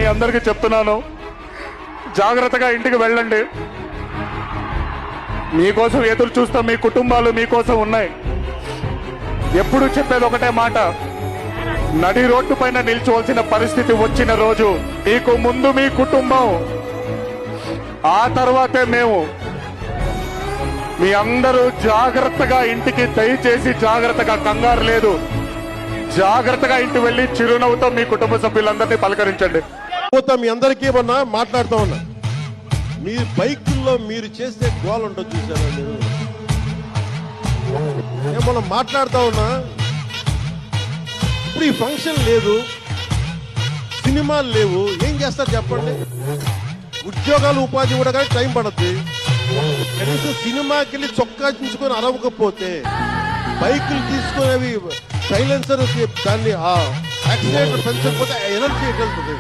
మీ అందరికీ చెప్తున్నాను, జాగ్రత్తగా ఇంటికి వెళ్ళండి. మీకోసం ఎదురు చూస్తాం, మీ కుటుంబాలు మీకోసం ఉన్నాయి. ఎప్పుడు చెప్పేది ఒకటే మాట, నడి రోడ్డు పైన నిల్చోవలసిన పరిస్థితి వచ్చిన రోజు మీకు ముందు మీ కుటుంబం, ఆ తర్వాతే మేము. మీ అందరూ జాగ్రత్తగా ఇంటికి, దయచేసి జాగ్రత్తగా, కంగారు లేదు, జాగ్రత్తగా ఇంటికి వెళ్ళి చిరునవ్వుతో మీ కుటుంబ సభ్యులందరినీ పలకరించండి. మీ అందరికీ ఏమన్నా మాట్లాడుతూ ఉన్నా, మీ బైకుల్లో మీరు చేసే గోల్ ఉంటుంది చూసారా, మీరు ఏమన్నా మాట్లాడుతూ ఉన్నా. ఇప్పుడు ఈ ఫంక్షన్ లేదు, సినిమాలు లేవు, ఏం చేస్తారు చెప్పండి? ఉద్యోగాలు ఉపాధి కూడా కానీ టైం పడుద్ది. కనీసం సినిమాకి వెళ్ళి చొక్కా చించుకొని అరవకపోతే, బైకులు తీసుకునేవి సైలెన్సర్ దాన్ని యాక్సిడెంట్ పెంచకపోతే ఎనర్జీ ఎట్లుంటుంది?